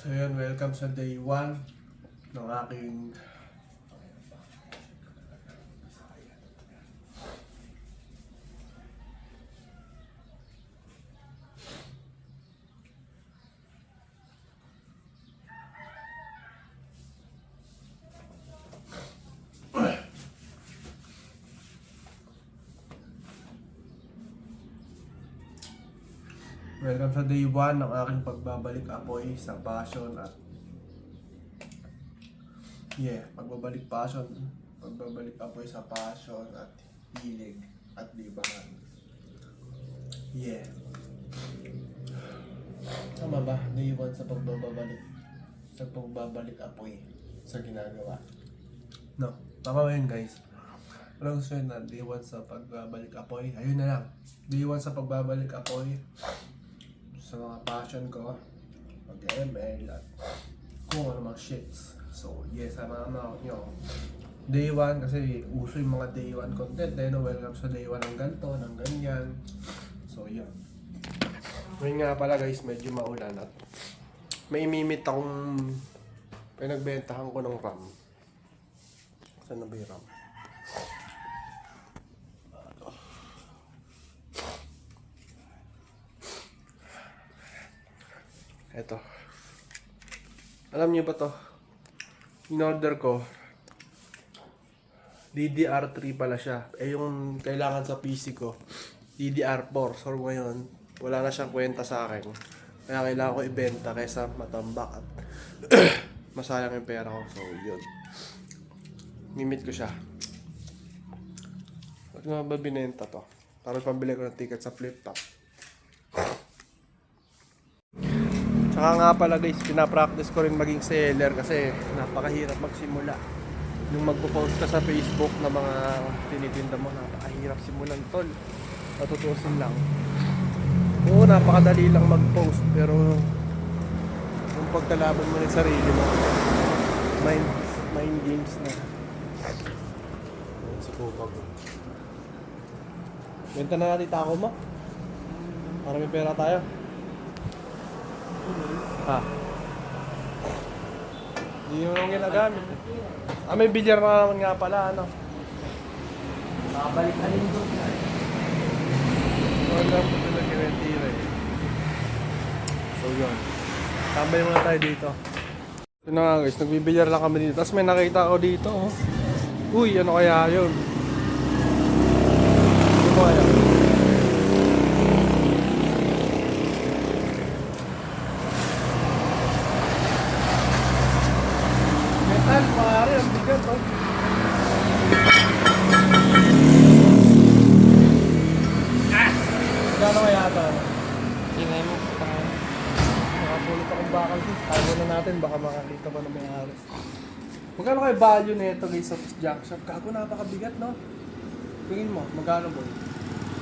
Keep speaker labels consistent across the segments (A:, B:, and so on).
A: So yun, welcome sa day 1 ng aking welcome sa day 1 ng aking pagbabalik apoy sa passion at pagbabalik apoy sa passion at hilig at libangan. Tama ba? Day 1 sa pagbabalik apoy sa ginagawa. No, tama ba yun guys? Walang gusto yun na day 1 sa pagbabalik apoy. Ayun na lang. Day 1 sa pagbabalik apoy sa mga passion ko, mag-ML at kung ano mga shits. So sama nyo. Day 1 kasi uso yung mga day 1 content no? Welcome sa day 1 ng ganito, ng ganyan. So yun. Ngayon nga pala guys, medyo maulan at may imimit akong pinagbentahan ko ng RAM. Saan na ba yung RAM? Eto. Alam niyo ba to? In-order ko. DDR3 pala siya. Yung kailangan sa PC ko, DDR4. So ngayon, wala na siyang kwenta sa akin. Kaya kailangan ko ibenta kaysa matambak at masayang yung pera ko. So yun. Mimit ko siya. Ba't nga ba binenta to? Para pambili ko ng ticket sa flip top. Saka nga pala guys, pinapractice ko rin maging seller kasi napakahirap magsimula. Yung magpo-post ka sa Facebook na mga tinitinda mo, napakahirap simulan tol. Matutusin lang. Oo, napakadali lang mag-post pero yung pagkalaban mo ng sarili mo, mind games na. Si Kupag. Benta na natin tako mo. Para may pera tayo. Hindi mo nang ginagamit. May bilyar na naman nga pala, ano?
B: Nakabalik na rin doon.
A: Wala po talaga yung tira eh. So yun. Tambay muna tayo dito. Yun na nga guys, nagbibilyar lang kami dito. Tapos may nakita ako dito, oh. Uy, ano kaya yun? Ano kaya? Metal, maaari, ang bigat, oh. Gano'n kaya ito?
B: Tingnan mo.
A: Nakapulot akong bakal dito. Tago na natin, baka makakita pa na may-ari. Magkano kayo value na ito guys sa junk shop? Gago, napakabigat, no? Tingin mo, magkano boy?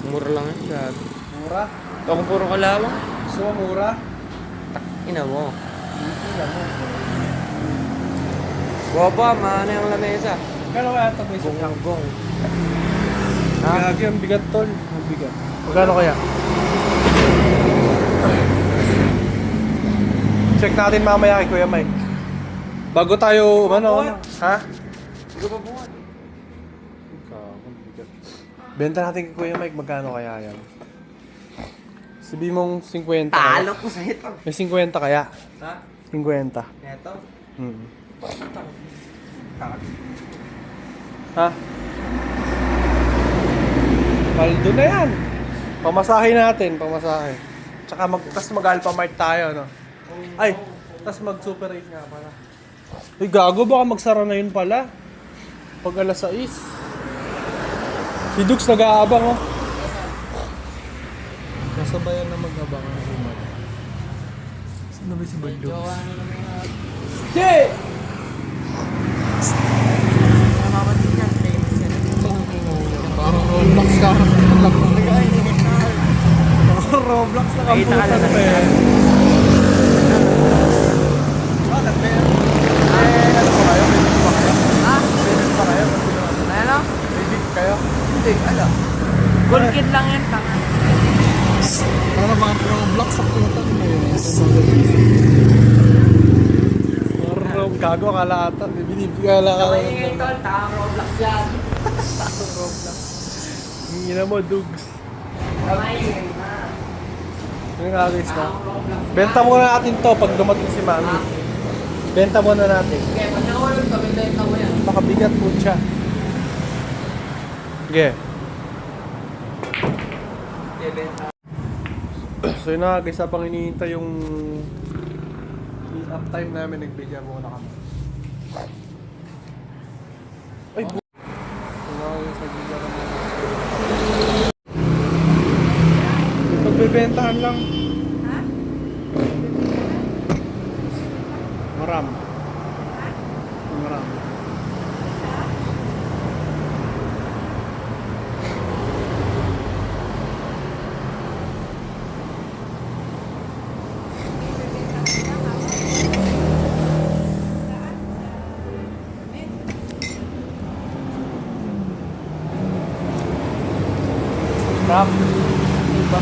B: Mura lang yan, dad.
A: Mura?
B: Ito kung puro kalawang.
A: So, mura?
B: Ina mo.
A: Tingnan mo.
B: Boba, maano yung lamesa.
A: Magkano kaya ito guys sa junk shop?
B: Gong.
A: Gagi, ang bigat tol. Ang bigat. Magkano kaya? Check natin mamaya kay Kuya Mike. Bago tayo, ano? Ha?
B: Hindi ko pa buwan.
A: Benta natin kay Kuya Mike, magkano kaya yan? Sabi mong 50
B: Talo ko sa ito.
A: May 50 kaya?
B: Ha?
A: 50.
B: Ito?
A: Ha? Paldo na yan. Pamasahe natin, pamasahe. Tsaka tas mag-Alpha Mart tayo, no? Ay, tas mag-Super 8 nga pala. Uy, gago, baka magsara na yun pala. Pag alas 6. Si Dux nag-aabang, oh. Nasabayan na mag-abang ang human. Sino ba si Bad Dux? Che!
B: Namamansin yan. Famous yan.
A: Parang Roblox ka. Parang Roblox na kamputan pa eh. Ano pa kayo? May beat pa kayo?
B: Ha?
A: May beat pa kayo?
B: Ano?
A: May beat kayo?
B: Hindi, alam. Cool kid lang yan, tanga.
A: Parang mga Roblox sa putan mo yun. Gago, akala ata. Binibigala ka lang.
B: Kamay tol, takang Roblox yan.
A: Takong Roblox. Hingina mo, dugs.
B: Kamay na.
A: Ano nga guys, no?
B: Takang Roblox.
A: Benta muna natin to pag dumating si Mami. Benta muna natin.
B: Okay, pag nakawalog ka, benta mo yan.
A: Makabigat po siya. Sige. So yun na guys, habang hinihintay yung uptime namin, nagbigyan muna kami. Ay, yun na guys, nagbigyan kami. Yung pagbebentahan lang.
C: Ha?
A: Maram. Maram. Ram. Iba.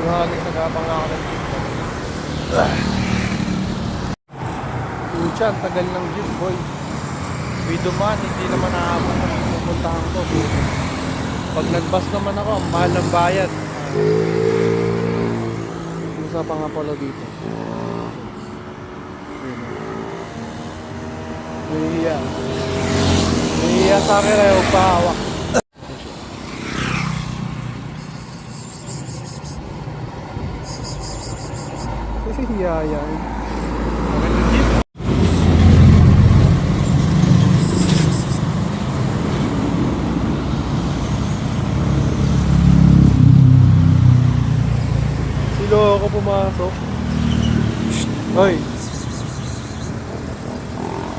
A: Mahagay sa gapang ako ng jeep. Pucha, ang tagal ng jeep, boy. Widow man, hindi naman naabot ang pupuntahan ko. Pag nag-bus naman ako, ang mahal ng bayad. Musa pa nga pala dito. Nahihiya. Nahihiya sa akin ay huwag pahawak. Nahihiya yan. Magandang jeep. Silo ako pumasok. Hoy.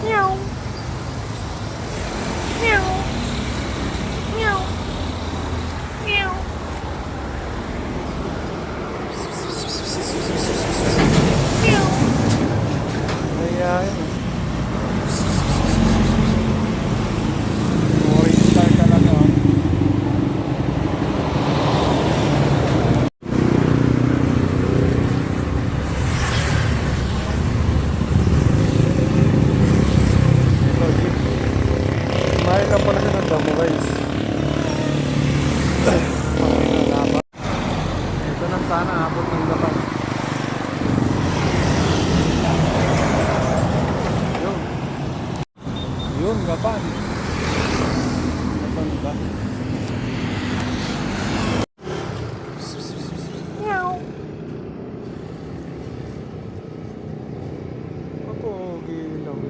C: Meow. Meow. Meow. Meow. Meow.
A: Ayan. Boring star talaga. Kumain na pala siya ng damo guys. Ito na sana abot ng gapan. Yun. Yun, gapan. Gapan ba?
C: Meow.
A: Ako, gilang.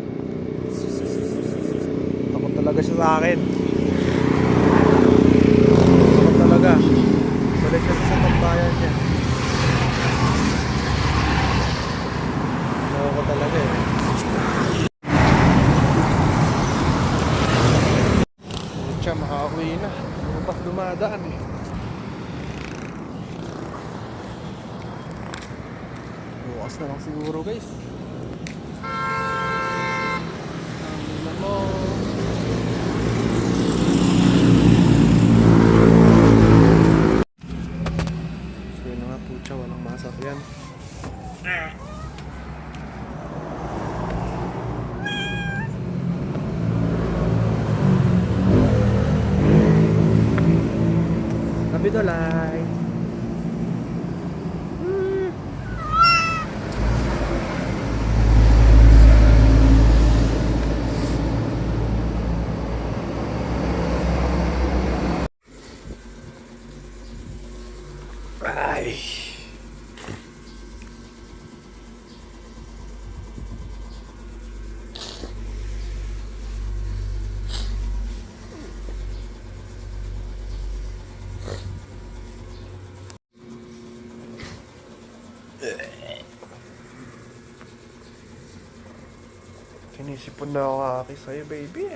A: Takot talaga siya sa akin. Takot talaga. Balik siya sa pagbayan niya. Takot ko talaga eh. Siya, makauwi na. Ano pa dumadaan eh. Bukas na lang siguro guys. Ano mo? So yun na nga po siya, walang masakyan. Kapitolay. Ay. Sinisipon na ako kaki sa'yo, baby.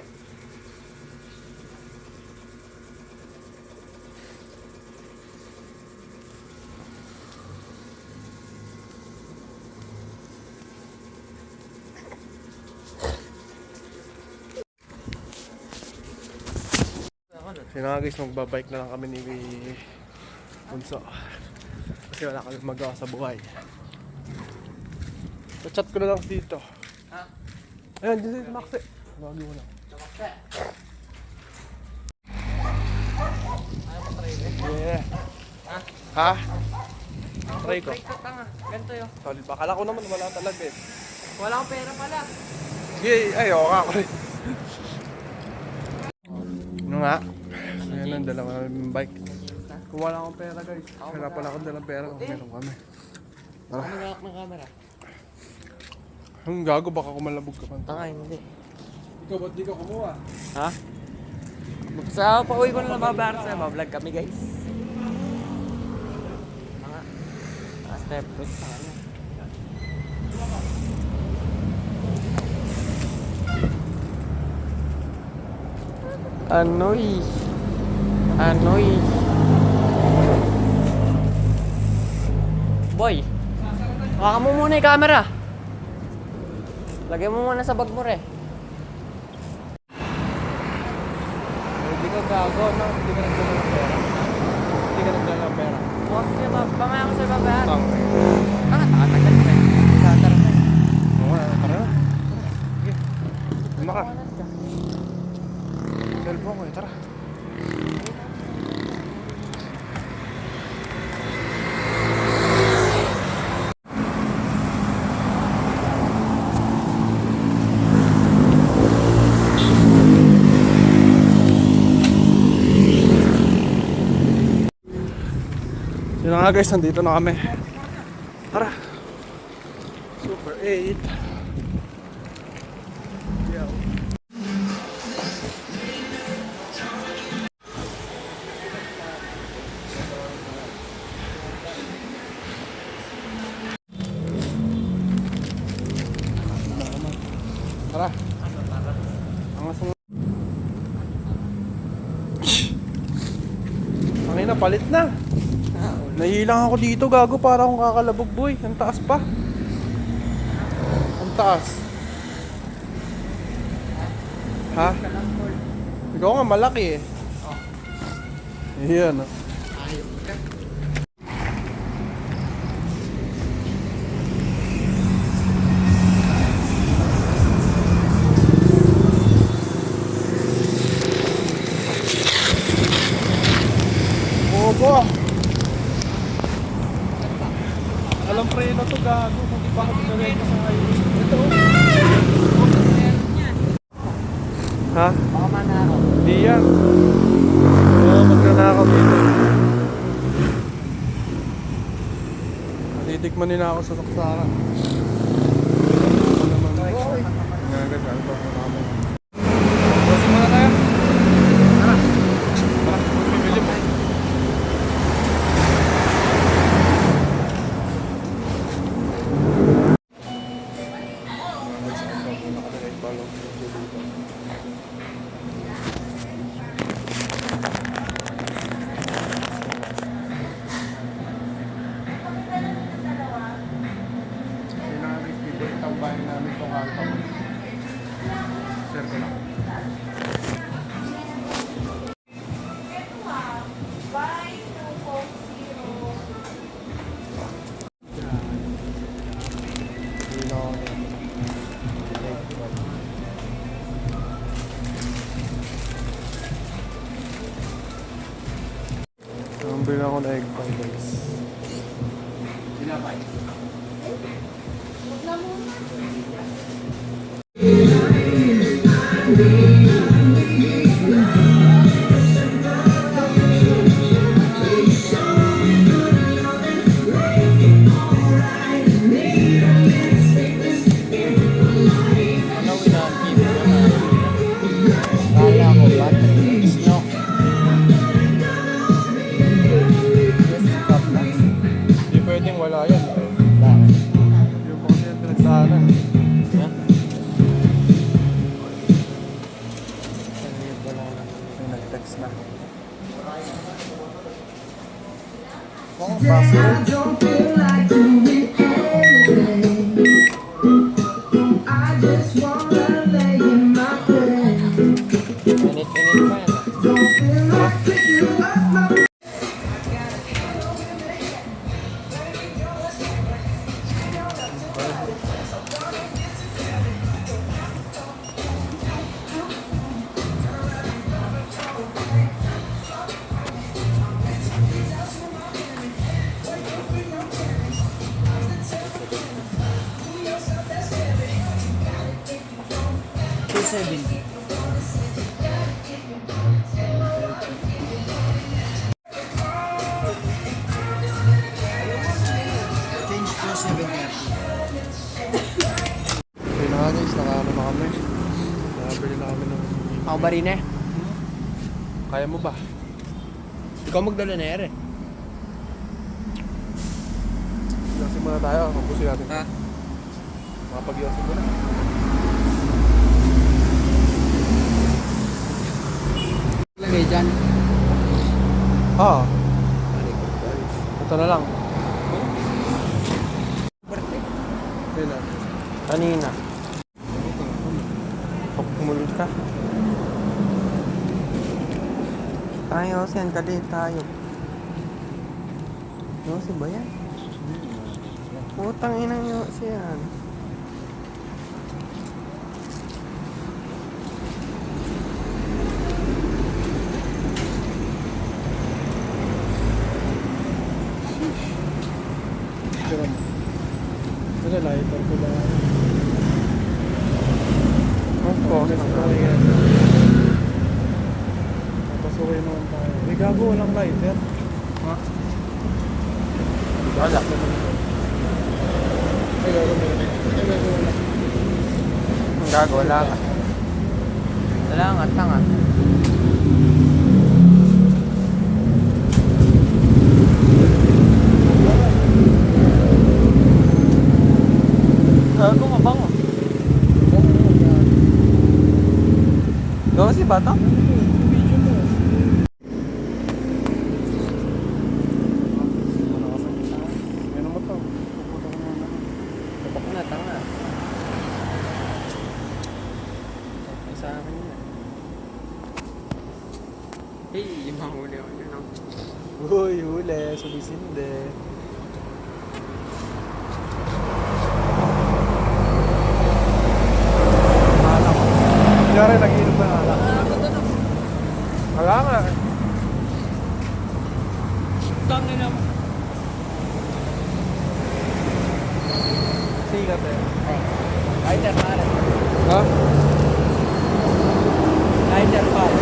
A: Yun na nga guys, magbabike na lang kami ni Bunso. Kasi wala kami magawa sa buhay. Chat ko na lang dito.
B: Ha?
A: Ayan, dito si Maxi. Lagi mo na.
B: Ayaw mo try eh.
A: Yeah.
B: Ha?
A: Ha? Try ko.
B: Break ko tanga. Ganito yun.
A: Solid ba? Kala ko naman wala talaga eh.
B: Wala akong pera pala.
A: Yay! Ay, oo nga ako rin. Ano nga? Ayan ang dala namin bike. Kung wala akong pera guys. Wala pala akong dalang pera. Meron kami.
B: Ano nagawak ng camera?
A: Ang gago, baka kumalabog ka pa.
B: Tanga, hindi.
A: Ikaw, ba't di ka kumuha?
B: Ha? Sa pauwi ko na lang mababayaran sa'yo. Mablog kami guys. Tanga. Step foot. Tanga. Anoy. Boy, hawakan mo muna yung camera. Lagay mo muna sa bag mo re.
A: Hindi ka gago, no? Hindi ka nagdala ng pera. Hindi ka nagdala ng pera.
B: Bukas siya ba? Pamaya ko sa'yo babayaran.
A: Tang.
B: Tanga, tagal ka. Tara na.
A: Oo nga, tara na. Sige. Lima ka. Cellphone ko eh, tara. Yun na nga guys, nandito na kami. Tara. Super 8. Yeah. Tara. Angas mo. Ang ina, palit na. Nahilang ako dito, gago, para akong kakalabog, boy. Ang taas pa. Ang taas. Ha? Ikaw nga malaki eh. Ayan.
B: Ayok ka.
A: Bobo. Alam preno to, gago. Hindi pa ako pinagay ko sa highway. Ito. Ha?
B: Baka manakaw.
A: Hindi yan. Oo, magnanakaw dito. Natitikman nila ako sa saksara. Ako naman. Ngayon, ano ba ako naman? Bossing muna tayo. Tara. Tara, bibili mo. Tambahin namin itong alta mo. Share ko lang. Ang bilhin ako na egg pie guys.
B: Pinapay.
A: Hindi pwedeng wala yan. Yung mga siya pinagdaanan. May nag-text na. Oh, password.
B: Init pa yan.
A: Ha?
B: 270.
D: Change 270.
A: Okay na nga guys, nakaano na kami. Nakabili na kami ng...
B: Ako ba rin eh?
A: Kaya mo ba? Ikaw magdala na ere. Yasin muna tayo, kapusin natin.
B: Ha?
A: Makapag-yasin muna.
B: Lagay dyan.
A: Ah. Ito na lang. Ito na.
B: Kanina.
A: Pag kumulot ka.
B: Tayo, send ka din tayo. Yosi ba yan? Putang inang Yosi yan.
A: Tira mo. Ito lighter ko lang.
B: Opo.
A: Papasukin naman tayo. May gago, walang lighter.
B: Ha? Wala.
A: Ay, gago na yun. Ay, gago wala.
B: Ang gago, wala ka. Wala nga, tanga. Gago, mabango. Yosi ba to?
A: Video mo. Ano mo to? Puputang mo na.
B: Tutok na, tanga. Ay, sa akin yun. Hey, yung mga huli ako yun, no?
A: Uy, huli. Sumisinde. Alak. Kunyari, nag-inom na alak. Wala nga.
B: Tangin na mo.
A: Sikat eh.
B: Lighter, pare.
A: Ha?
B: Lighter, pare.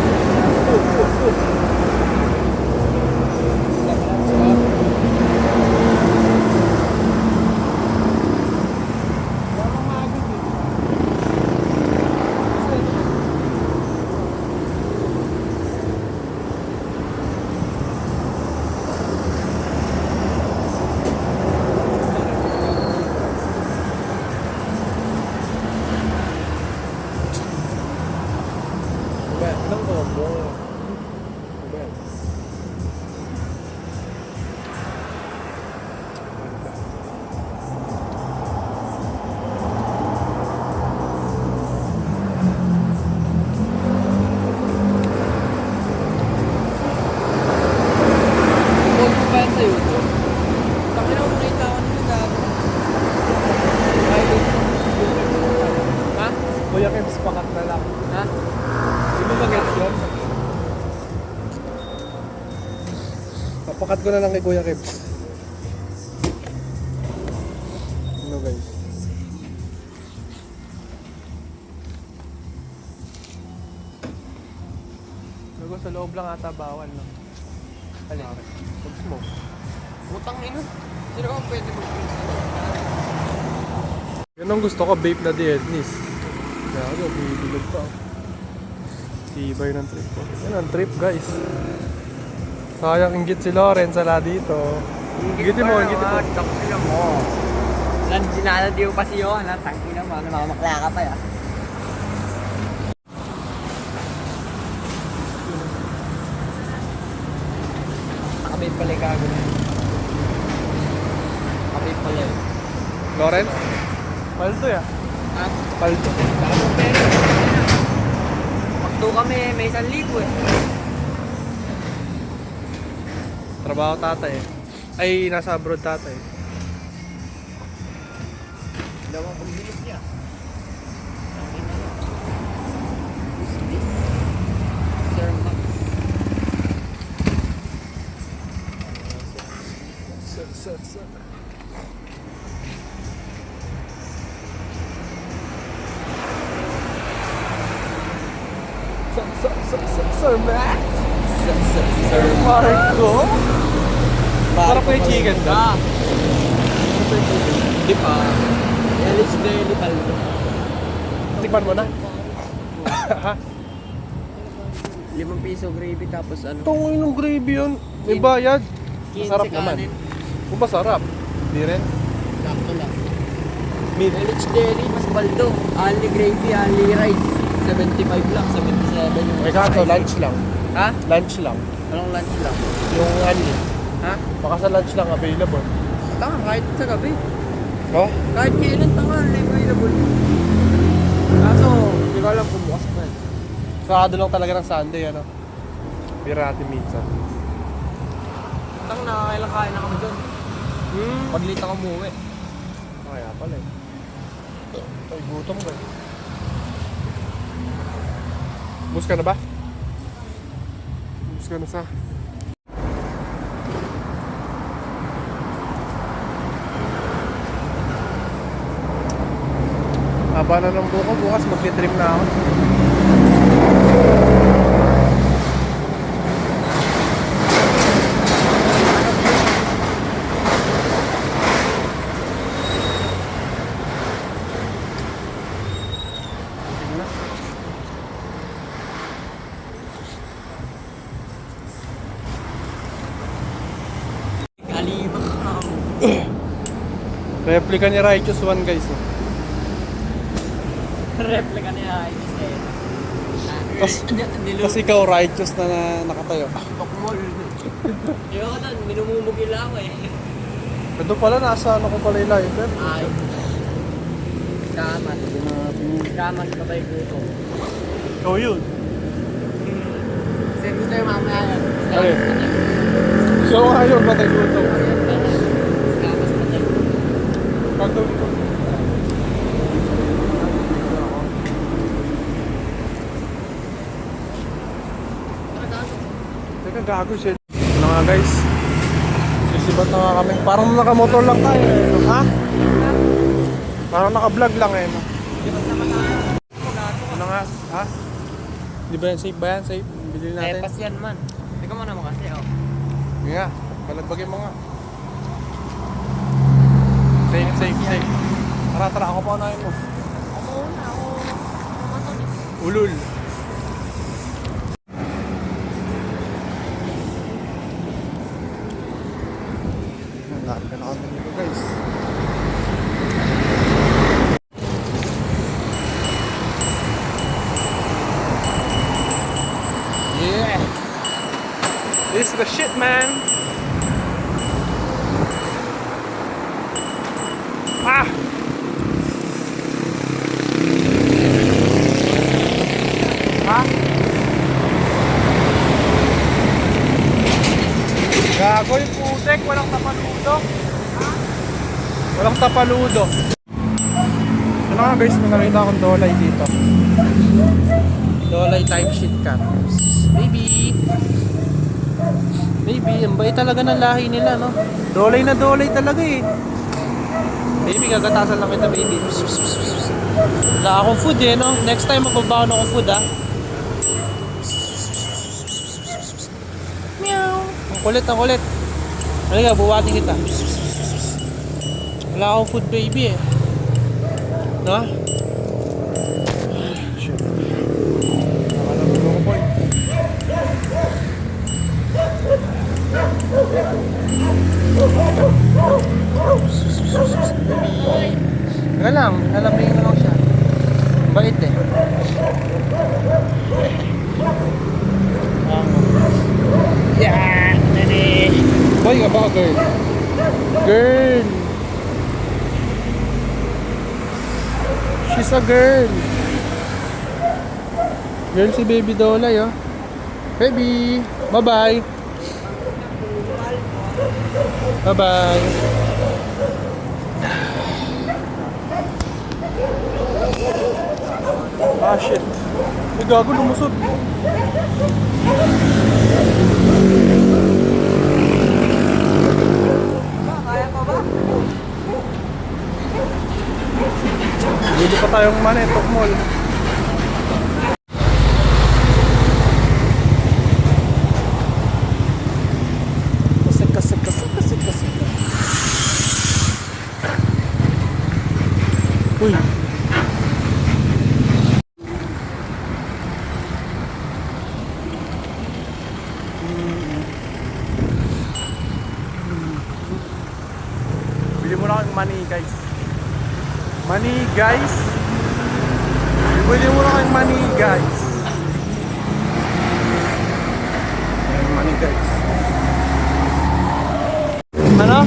A: Ilang combo?
B: Huwag mo ba yan sa YouTube? Tangin na mo nakita ko nila gago. Ha?
A: Kuya Kems, pakat na lang.
B: Ha?
A: Di ba mag-gets yun? Papakat ko na lang kay Kuya Kems. Ano guys? Lugo sa loob lang ata bawal, no? Alin? Pag-smoke.
B: Putang ina. Sino ka pwede mag-print?
A: Yan ang gusto ko, vape na Dietnis. Kaya ako, bibilog pa. Tibay ng trip ko. Yan ang trip, guys. Sayang inggit si Lorenz, ala dito. Inggitin mo, inggitin mo.
B: Tangina mo. Dinaladiw pa si Johan, ha? Tangina mo. Namamakla ka pa, ya. Nakabit pala yung gago na yun. Nakabit pala yun.
A: Lorenz? Palto ya.
B: Ha?
A: Palto.
B: Gago pero. Pagto kami, may 1,000 eh.
A: Trabaho tatay eh. Ay, nasa abroad tatay.
B: Dalawang pagbilis niya. Sir Max.
A: Sa. Sir Max? Sir Marco? Parang po yung chicken ba?
B: Di pa. Yalis Deli Paldo.
A: Tikman mo na. Ha?
B: 5 piso gravy tapos ano?
A: Itong inong gravy yun. May bayad.
B: 15
A: Masarap naman.
B: kanin.
A: Kung masarap. Hindi rin.
B: Sakto lang.
A: Meat.
B: Yalis Deli mas Paldo. Only gravy, only rice. 75 lang, 77 yung
A: May kato, lunch lang.
B: Ha?
A: Lunch lang.
B: Anong lunch lang?
A: Yung only.
B: Ha?
A: Baka sa lunch lang available.
B: Tanga, kahit sa gabi.
A: Oh?
B: Kahit kailan tanga, available. Kaso, hindi ko alam kung bukas pa.
A: Sarado lang talaga ng Sunday, ano? Pirati minsan.
B: Tanga, nakakailang kain na kami doon.
A: Hmm.
B: Pag late ako umuwi.
A: Kaya pala eh. Ay, gutom ka eh. Bus ka na ba? Bus ka na sa... Haba na ng buko, bukas mag-trim na ako.
B: Kalibang na ako.
A: Replica ni Righteous 1 guys. Oh.
B: Replika niya ay
A: Tapos ikaw Righteous na nakatayo.
B: Tokmol. Yung doon, minumumugil ako eh.
A: Ito pala, nasa ano ko pala yung lighter.
B: Ay. Kamas. Kamas pa tayo guto.
A: Ikaw yun.
B: Send mo tayo mamaya yan.
A: Ay. So ngayon, patay ko ito.
B: Kamas pa tayo guto.
A: Pagdawin ko. Teka, gago siya. Ano nga guys? Sisibat na nga kami. Parang nakamotor lang tayo eh. Ha? Parang naka-vlog lang eh. No? Ano nga? Ha? Di ba yan? Safe ba yan? Safe? Bili natin.
B: Pas yan man. Teka mo naman kasi oh.
A: Hindi nga. Palagbagin mo nga. Safe, safe, safe. Tara, tara. Ako pa unahin mo.
B: Ako na ako.
A: Ulul. Lahat ka na kami nito guys. Yeah. This is the shit, man. Ah. Ha? Gago yung putek, walang tapaludo. Walang tapaludo. Ano nga guys, may nakita akong dolay dito. Dolay type shit ka. Baby. Baby, ang bait talaga ng lahi nila, no? Dolay na dolay talaga eh. Baby, gagatasan lang kita, baby. Wala akong food eh, no? Next time magbabaon akong food, ah.
C: Meow.
A: Ang kulit, ang kulit. Halika, buwatin kita. Wala akong food, baby eh. No? Shit. Nakalamig ako, boy. Teka lang, nalamigin ko lang siya. Bait eh. Yeah! Nani! Boy ka ba, girl? Girl! She's a girl! Girl si Baby Dolay, oh. Baby! Bye-bye! Bye-bye! Ah, shit! Ay, gago, lumusot! Bili pa tayong manetok mall.
E: guys. Pwede mo na kayong money guys. Ayan, money guys. Ano?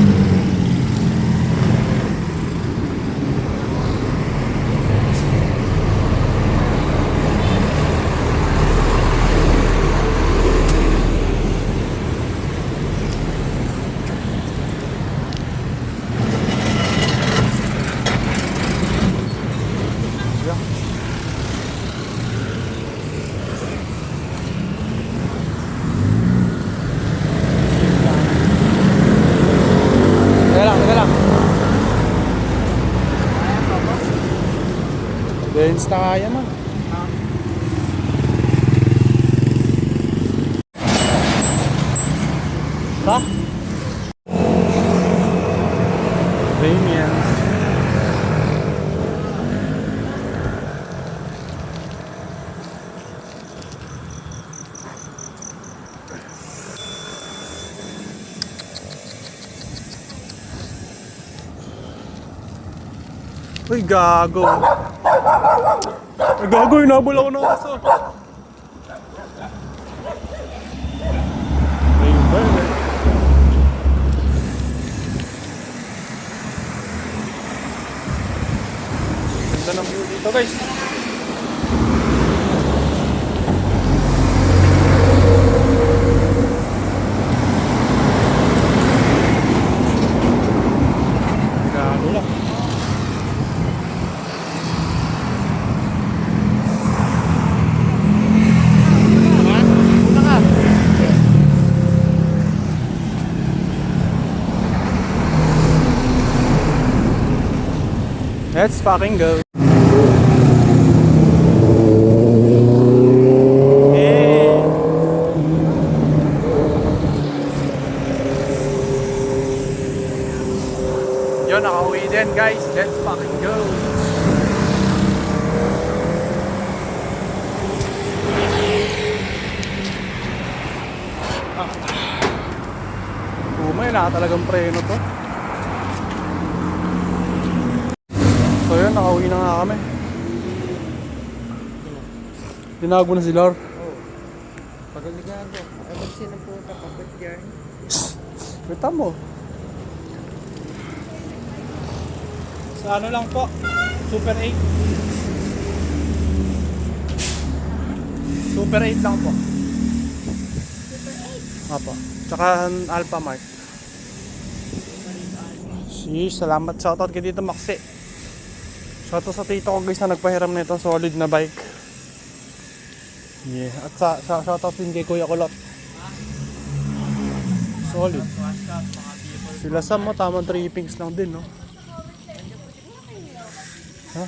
E: Teka lang. Benz na kaya man. Ha? Convenience. Uy, gago. Ay, gago, inabol ako ng aso. Ayun ba yun eh. Ganda ng view dito guys. Gago lang. Let's fucking go. Hey. Yo, nakauwi din guys. Let's fucking go. May na talagang preno to. So yun, nakauwi na nga kami. Tinawag mo na si Lor.
B: Pagaligan ko. Ay, ba't siya ng puta kapit dyan?
E: Kita mo. Sa ano lang po? Super 8. Super 8 lang po. Super 8? Apo. Tsaka Alpha Mark. Salamat. Shoutout kay Tito Maxi. Shoutout sa tito ko guys na nagpahiram na itong solid na bike. Yeah. At sa shoutout din kay Kuya Kulot. Solid. Sila Sam mo, tamang trippings lang din, no? Ha?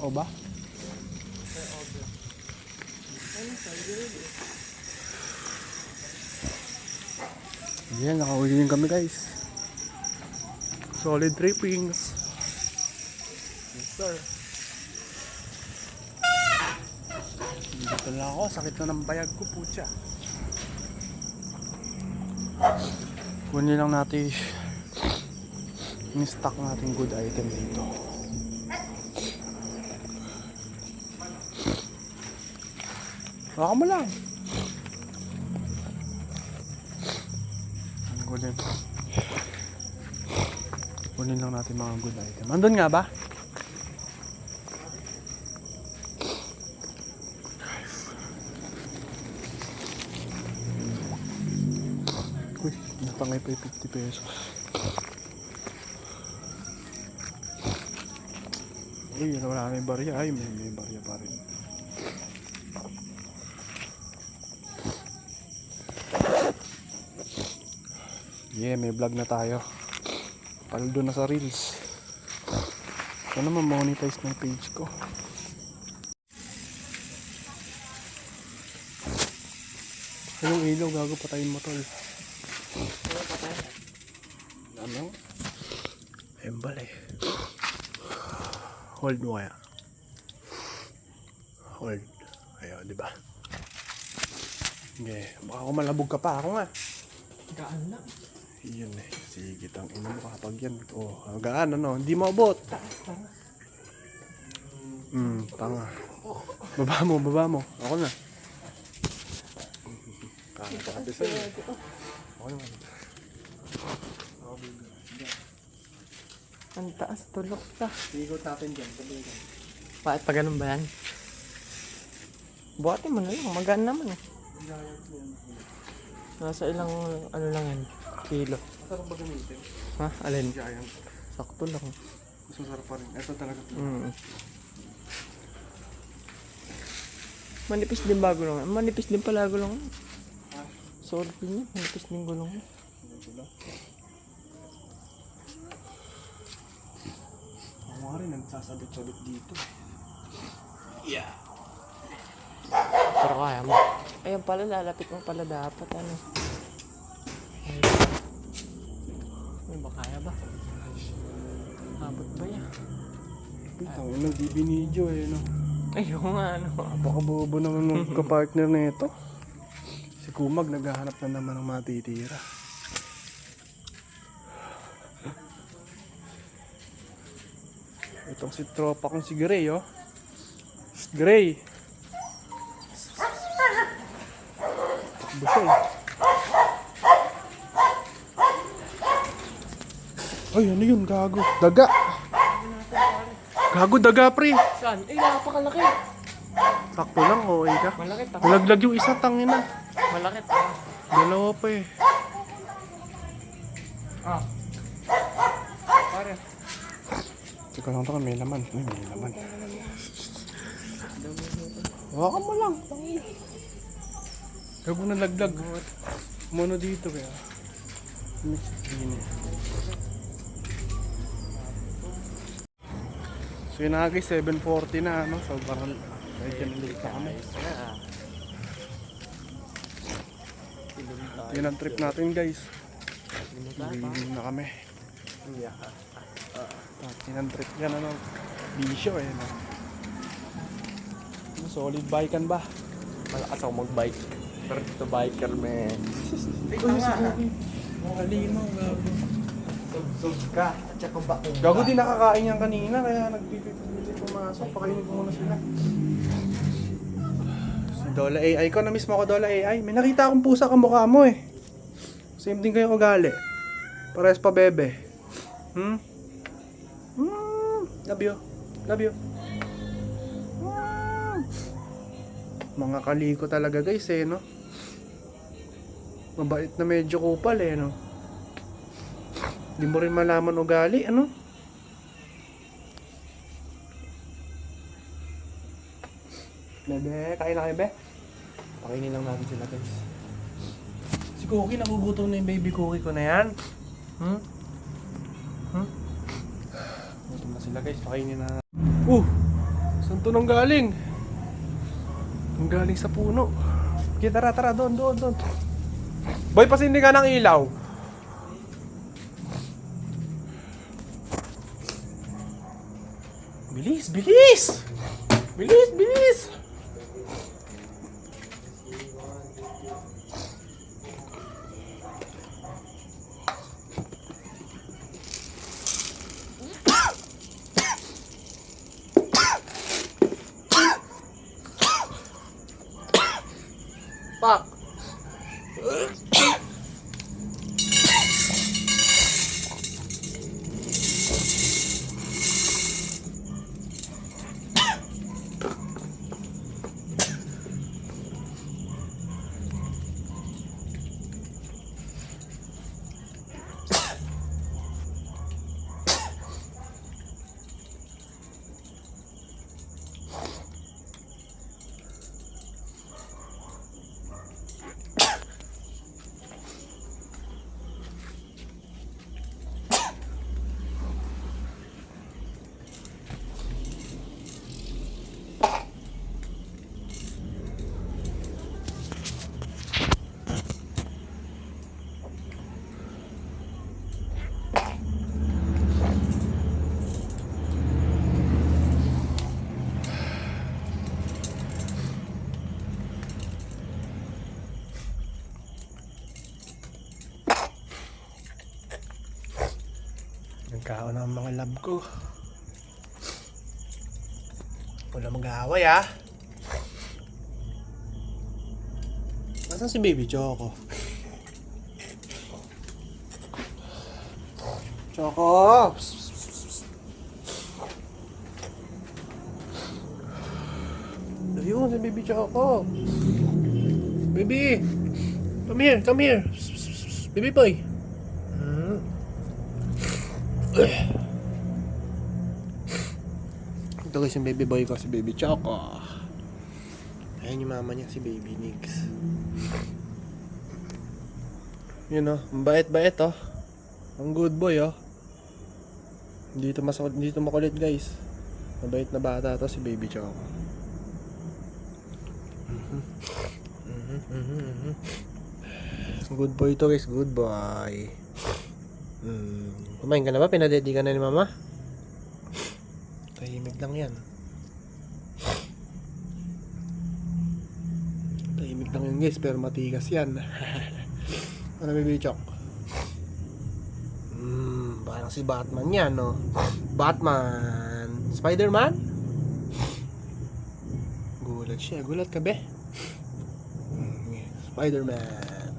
E: O ba? Yan, nakauwi din kami guys. Solid trippings. Yes sir. Dito lang ako, sakit na ng bayag ko, putya. Kunin lang natin yung stock natin good item dito. Baka mo lang. Ang kunin. Kunin lang natin mga good item. Andun nga ba? Uy, natangay pa yung 50 pesos. Uy, wala na yung barya. Ay, may barya pa rin. Yeah, may vlog na tayo. Paldo na sa reels. Sana ma-monetize na yung page ko. Yung ilaw, gago, patayin mo tol. Ano? Embal eh. Hold mo kaya. Hold. Ayaw, di ba? Okay, baka kumalabog ka pa ako nga.
B: Gaan na.
E: Yun eh. Sige, tang ina mo kapag yan. Oh, hanggaan ano, hindi maabot. Tanga. Baba mo. Ako na. Kakati sa'yo. Ako naman.
B: Ang taas, tulok ka.
A: Ikot natin dyan. Sabihin ka.
B: Bakit pa ganun ba yan? Buhatin mo na lang, magaan naman eh. Nasa ilang, ano lang yan, kilo.
E: Masarap ba gamitin?
B: Ha? Alin?
E: Giant.
B: Sakto lang.
E: Mas masarap pa rin. Ito talaga.
B: Manipis din bago lang. Manipis din pala gulong. Solid din yan. Manipis din gulong.
E: Ako nga rin, nagsasabit-sabit dito.
B: Pero kaya mo. Ayun pala, lalapit mo pala dapat. Ano? Ay, ba kaya ba? Abot ba yan?
E: Ang ina, di binidyo eh, no?
B: Ayun nga, ano.
E: Baka bobo naman ng kapartner na ito. Si Kumag naghahanap na naman ng matitira. Itong si tropa kong si Gray, oh. Gray. Takbo siya eh. Ay, ano yun? Gago. Daga. Gago, daga, pre.
B: Saan? Eh, napakalaki.
E: Sakto lang, okay ka.
B: Malaki ta.
E: Nalaglag yung isa, tangina.
B: Malaki ta.
E: Dalawa pa eh.
B: Ah. Pare.
E: Teka lang ito, may laman. Ay, may laman. Hawakan mo lang. Gago na laglag. Mono dito kaya. So yun na guys, 7:40 na ano. So parang kahit yan ulit na kami. Yun ang trip natin guys. Uwi na kami. Yun ang trip yan ano. Bisyo eh. No? Solid bikan ba?
B: Malakas ako mag-bike. Pero ito biker, man.
E: Makalinaw, gago.
D: Sub ka, at saka bakong
E: Gago din nakakain yan kanina, kaya nagpipipilit pumasok. Pakainin ko muna sila. Si Dola AI ko, na-miss mo ako Dola AI. May nakita akong pusa kamukha mo eh. Same din kayo ugali. Pares pa bebe. Love you. Love you. Mga kaliko talaga guys eh, no? Mabait na medyo kupal eh, no? Hindi mo rin malaman ugali, ano? Bebe, kain na kayo, be? Pakainin lang natin sila guys. Si Cookie, nagugutom na yung baby Cookie ko na yan. Gutom na sila guys, pakainin na. Saan to nang galing? Ang galing sa puno. Okay, tara, doon. Boy, pasindi ka ng ilaw. Bilis!
B: Pak!
A: ng mga love ko. Wala mag-aaway ah. Nasaan si Baby Choco? Choco! Psst, psst, psst, psst. Ayun, si Baby Choco. Baby! Come here, come here. Psst, psst, psst, psst. Baby boy. Ito guys yung baby boy ko, si Baby Choco. Ayan yung mama niya, si Baby Nix. Yun o, ang bait-bait oh. Ang good boy oh. Dito makulit guys. Mabait na bata to si Baby Choco. Good boy to guys, good boy. Kumain ka na ba? Pinadedi ka na ni mama? Tahimik lang yan. Tahimik lang yun guys, pero matigas yan. Ano Baby Choc? Parang si Batman yan, no? Batman! Spider-Man? Gulat siya. Gulat ka, be? Spider-Man.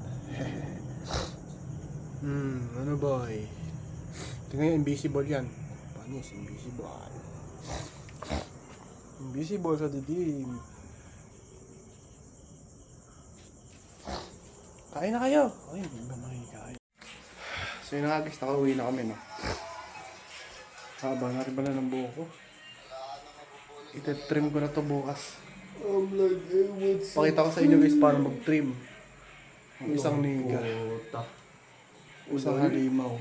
A: Ano boy? Tingnan yung invisible yan. Paano yung invisible? Invisible sa didim. Kain na kayo. Ay, hindi ba makikain? So yun na nga guys, nakauwi na kami, no? Haba na rin pala ng buho ko. Itetrim ko na to bukas. Pakita ko sa inyo guys paano mag-trim. Ang isang niga. Isang halimaw.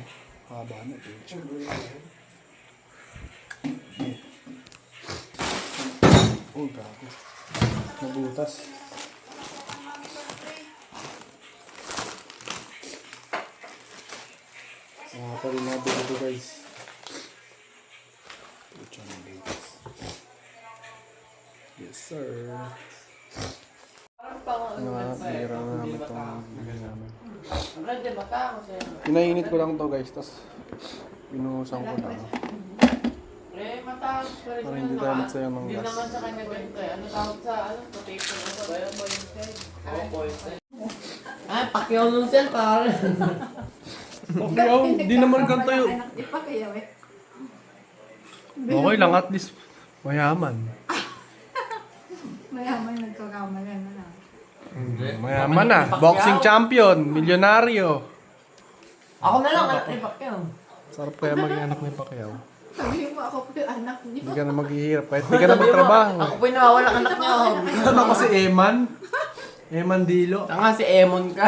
A: Haba na ito. Oh, gago. Nabutas. Pa rin na ito guys. Yes sir. Nira na namin itong bigay namin. Pinainit ko lang to guys, tapos pinuhusan ko lang. Para hindi tayo magsayang ng gas.
B: naman sa kanya ganito eh. Ano tawag sa potato? Ay, pakyaw nung cell pare.
A: Okay, di naman ganito yun. Okay lang, at least mayaman.
C: Mayaman nagkakamala na lang.
A: Mayaman na. Boxing champion, milyonaryo.
B: Ako na lang, anak ni Pacquiao.
A: Sarap kaya maging anak ni Pacquiao.
C: Sabihin mo ako po yung anak niyo.
A: Hindi ka na maghihirap kahit hindi ka na magtrabaho.
B: Ako po yung nawawalang anak niya.
A: Ano ko si Eman? Eman Dilo.
B: Tanga si Emon ka.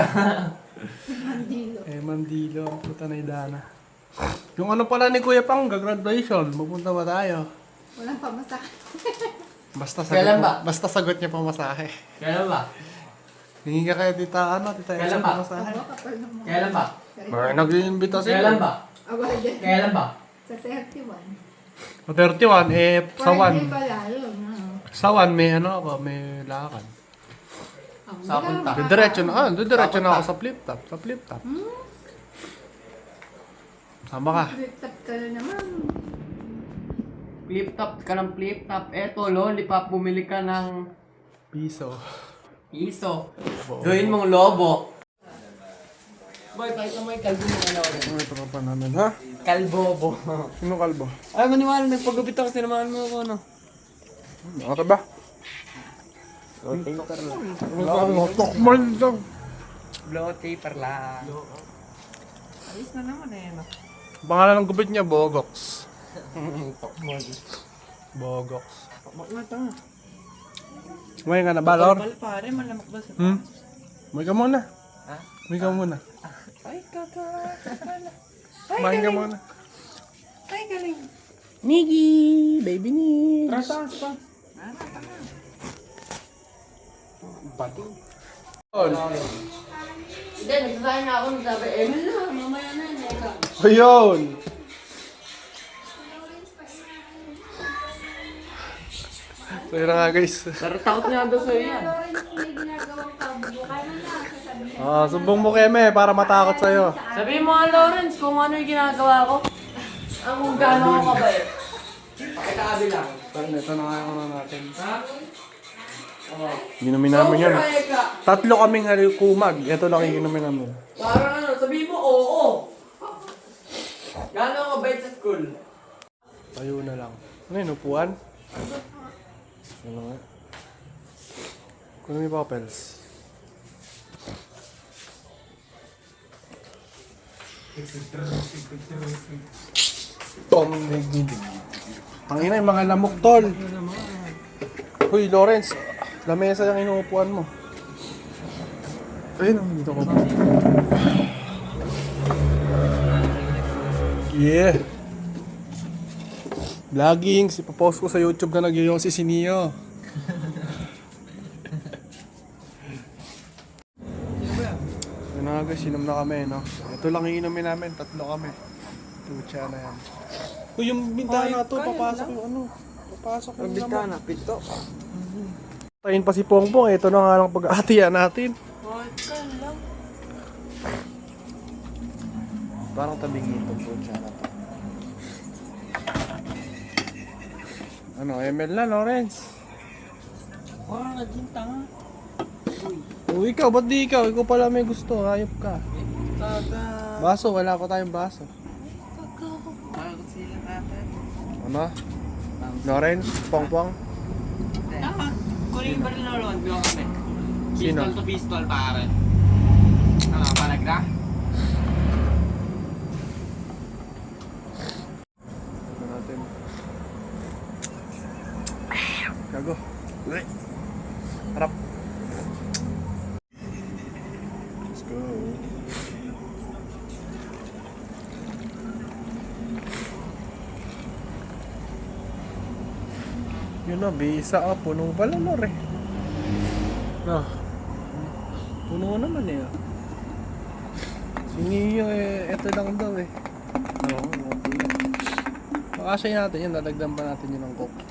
C: Mandilo.
A: Eman Dilo. Ang puta na idana. Yung ano pala ni Kuya Pang, graduation. Pupunta ba tayo?
C: Walang pamasahe.
B: Kailan ba?
A: Basta sagot niya pamasahe.
B: Kailan ba?
A: Hingi ka kaya tita Elsa
B: Kailan ba?
A: pamasahe.
C: Ako kapal ng mga.
B: Kailan ba?
A: Nag-iimbita sila.
B: Kailan ba?
C: Awal din.
B: Kailan ba?
C: Sa 31.
A: O 31, sa
C: Friday
A: 1.
C: pa lalo. No?
A: Sa 1, may ano ako, may lakad.
B: Sa punta.
A: Diretso na ako sa flip top. Sa flip top. Sama ka.
C: Flip-top ka na naman.
B: Flip top ka ng flip top. Eto, lollipop, bumili ka ng
A: Piso.
B: piso. Gawin mong lobo. Boy, kahit mo yung kalbo mo ano.
A: Ano ito pa namin, ha?
B: Kalbobo.
A: Sino kalbo?
B: Ay, maniwala, nagpagupit ako, sinamahan mo ako, no?
A: Ano ba? Ano tokman lang.
B: Blow taper lang.
C: Alis na naman eh. No?
A: Pangalan ng gupit niya, Bogox. Bogox. May ka na ba, Lor?
B: Pare, malamak ba sa...
A: May ka muna.
B: Ha?
A: May ka muna.
B: Ay, kaka.
A: Kumain ka muna.
B: Ay, galing.
A: Niggy! Baby Niggy!
B: Trasa.
A: Pati.
B: Hindi, nagsasahin na ako. Sabi, Emil na, mamaya na.
A: Ayun! So yun na nga guys.
B: Pero takot niya daw sa'yo yan.
C: Hindi ginagawang pagbo. Kaya na sasabihin.
A: Sumbong mo Keme para matakot sa'yo.
B: Sabihin mo nga, Lawrence, kung ano yung ginagawa ko. Ang gaano ako kabait. Pakitabi lang.
E: Ito na nga ano natin.
B: Ha? Oo.
E: Inumin namin yan.
B: Payag ka.
E: 3 kaming halikumag. Ito lang yung inumin namin.
B: Parang ano, sabihin mo oo. Gaano ako kabait sa school?
E: Tayo na lang. Ano yun, upuan? Ano nga? Kunin mo yung papels. Tangina yung mga lamok, tol. Uy, Lawrence. Lamesa yung inuupuan mo. Ayun, dito ko. Yeah. Vlogging, ipapost ko sa YouTube na nagyayong si Neo. Yun na nga guys, inom na kami, no? Ito lang iinumin namin, 3 kami. Tucha na yan. Uy, yung bintana to, papasok yung ano. Papasok yung
B: Bintana, pito.
E: Tayin pa si Pongpong, ito na nga lang pag-aatiyan natin. Parang tabing itong tucha na to. Ano, ML na, Lawrence?
B: Parang naging tanga.
E: Uy, ikaw, ba't di ikaw? Ikaw pala may gusto, hayop ka.
B: Taga.
E: Baso, wala pa tayong baso.
B: Bakit sila natin?
E: Ano? Lawrence? Pongpong?
B: Tama. Kunin ba rin naman? Bilang kami.
E: Sino?
B: Pistol to pistol, pare. Ano, palagra?
E: Ito natin. Gago. Uy. Harap. Let's go. Yun na, bisa ka. Puno pala, Lor eh. No. Puno naman eh. Si Neo eh, eto lang daw eh. Oo, okay. Makasya natin yan, dadagdan pa natin yun ng coke.